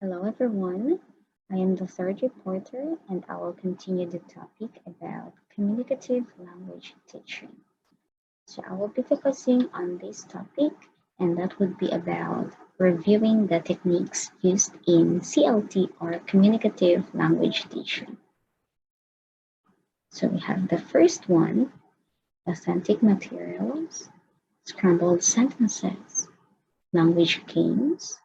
Hello everyone, I am the third reporter and I will continue the topic about communicative language teaching. So I will be focusing on this topic and that would be about reviewing the techniques used in CLT or communicative language teaching. So we have the first one, authentic materials, scrambled sentences, language games,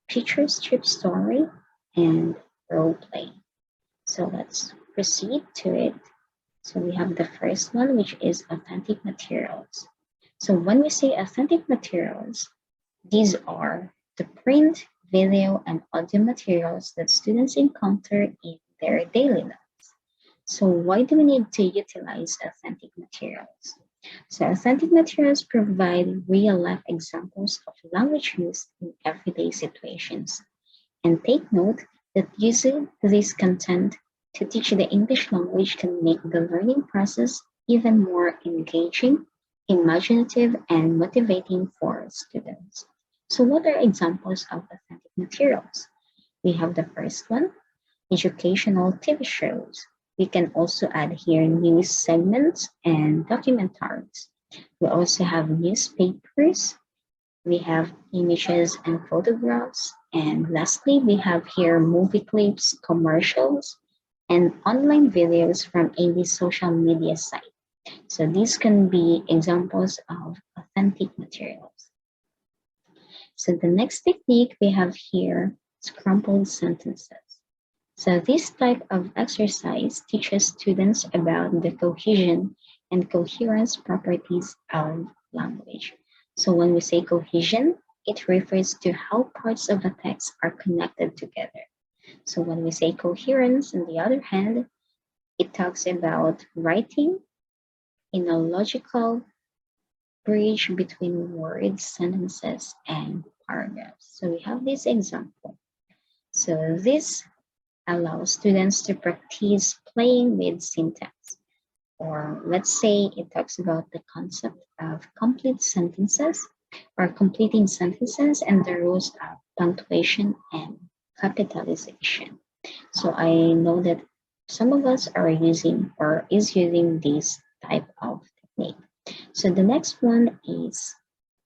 picture strip story, and role play. So let's proceed to it. So we have the first one, which is authentic materials. So when we say authentic materials, these are the print, video, and audio materials that students encounter in their daily lives. So why do we need to utilize authentic materials? So authentic materials provide real-life examples of language used in everyday situations. And take note that using this content to teach the English language can make the learning process even more engaging, imaginative, and motivating for students. So what are examples of authentic materials? We have the first one, educational TV shows. We can also add here news segments and documentaries. We also have newspapers. We have images and photographs. And lastly, we have here movie clips, commercials, and online videos from any social media site. So these can be examples of authentic materials. So the next technique we have here, scrambled sentences. So this type of exercise teaches students about the cohesion and coherence properties of language. So when we say cohesion, it refers to how parts of a text are connected together. So when we say coherence, on the other hand, it talks about writing in a logical bridge between words, sentences, and paragraphs. So we have this example. So this allows students to practice playing with syntax. Or let's say it talks about the concept of complete sentences or completing sentences and the rules of punctuation and capitalization. So I know that some of us are using or is using this type of technique. So the next one is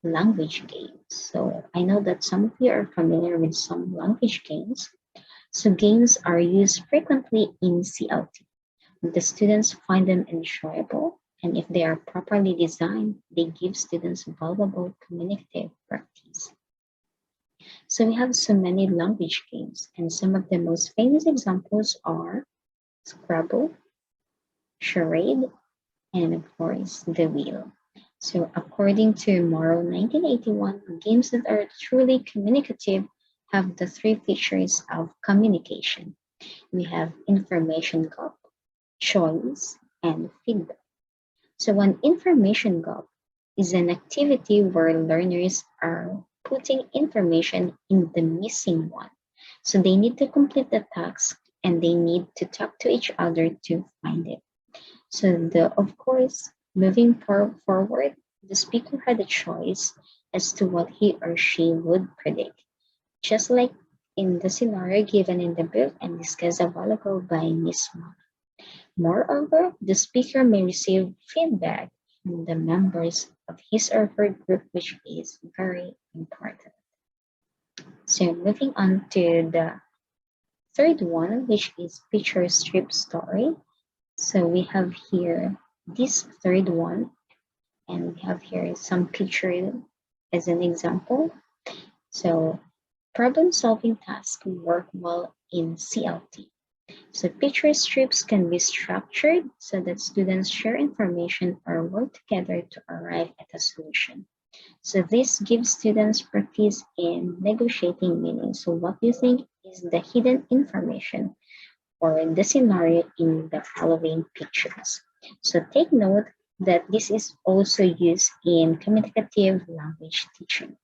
language games. So I know that some of you are familiar with some language games. So games are used frequently in CLT. The students find them enjoyable, and if they are properly designed, they give students valuable communicative practice. So we have so many language games, and some of the most famous examples are Scrabble, Charade, and of course, The Wheel. So according to Morrow 1981, games that are truly communicative have the three features of communication. We have information gap, choice, and feedback. So an information gap is an activity where learners are putting information in the missing one. So they need to complete the task and they need to talk to each other to find it. So of course, moving forward, the speaker had a choice as to what he or she would predict, just like in the scenario given in the book and discussed a while ago by Miss Ma. Moreover, the speaker may receive feedback from the members of his or her group, which is very important. So moving on to the third one, which is picture strip story. So we have here this third one, and we have here some picture as an example. So problem solving tasks work well in CLT. So picture strips can be structured so that students share information or work together to arrive at a solution. So this gives students practice in negotiating meaning. So what do you think is the hidden information or the scenario in the following pictures? So take note that this is also used in communicative language teaching.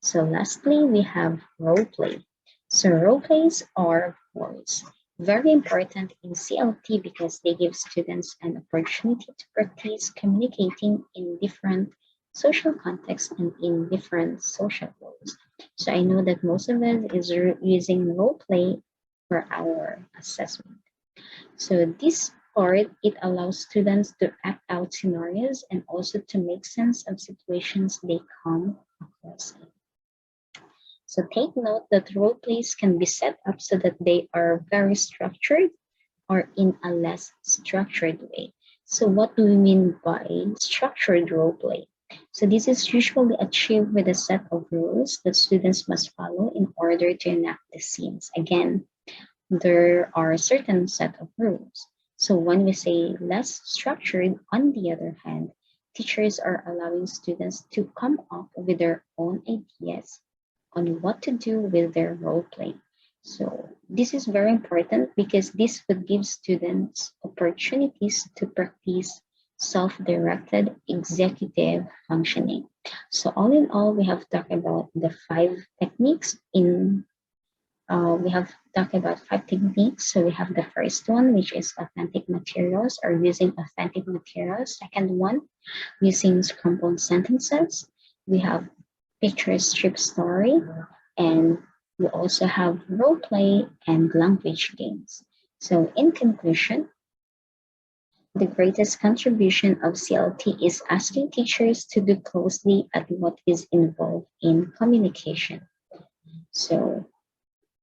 So lastly, we have role play. So role plays are, of course, very important in CLT because they give students an opportunity to practice communicating in different social contexts and in different social roles. So I know that most of us is using role play for our assessment. So this part, it allows students to act out scenarios and also to make sense of situations they come across in. So take note that role plays can be set up so that they are very structured or in a less structured way. So what do we mean by structured role play? So this is usually achieved with a set of rules that students must follow in order to enact the scenes. Again, there are a certain set of rules. So when we say less structured, on the other hand, teachers are allowing students to come up with their own ideas on what to do with their role play. So this is very important because this would give students opportunities to practice self-directed executive functioning. So all in all, we have talked about the five techniques in we have talked about five techniques. So we have the first one, which is authentic materials or using authentic materials. Second one, using scrambled sentences. We have picture strip story, and we also have role play and language games. So in conclusion, the greatest contribution of CLT is asking teachers to look closely at what is involved in communication. So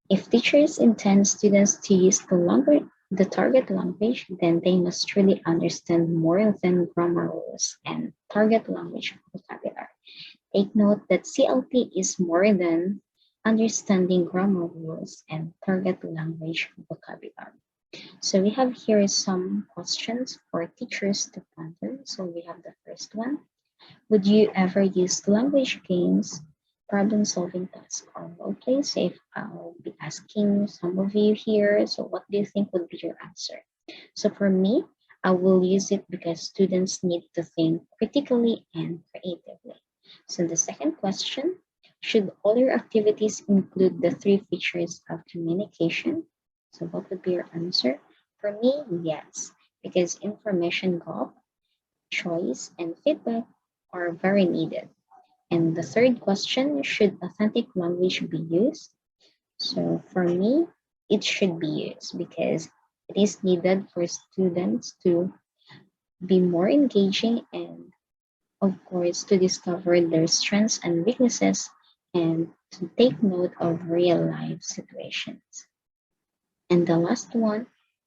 if teachers intend students to use the target language, then they must truly understand more than grammar rules and target language vocabulary. Take note that CLT is more than understanding grammar rules and target language vocabulary. So we have here some questions for teachers to ponder. So we have the first one. Would you ever use language games, problem solving tasks, or role plays? So if I'll be asking some of you here, so what do you think would be your answer? So for me, I will use it because students need to think critically and creatively. So the second question, should all your activities include the three features of communication? So what would be your answer? For me, yes, because information gap, choice, and feedback are very needed. And the third question, should authentic language be used? So for me, it should be used because it is needed for students to be more engaging and, of course, to discover their strengths and weaknesses and to take note of real life situations. And the last one,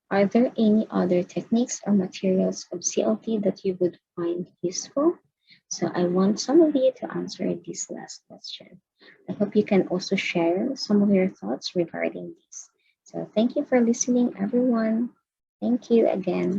are there any other techniques or materials of CLT that you would find useful? So I want some of you to answer this last question. I hope you can also share some of your thoughts regarding this. So thank you for listening, everyone. Thank you again.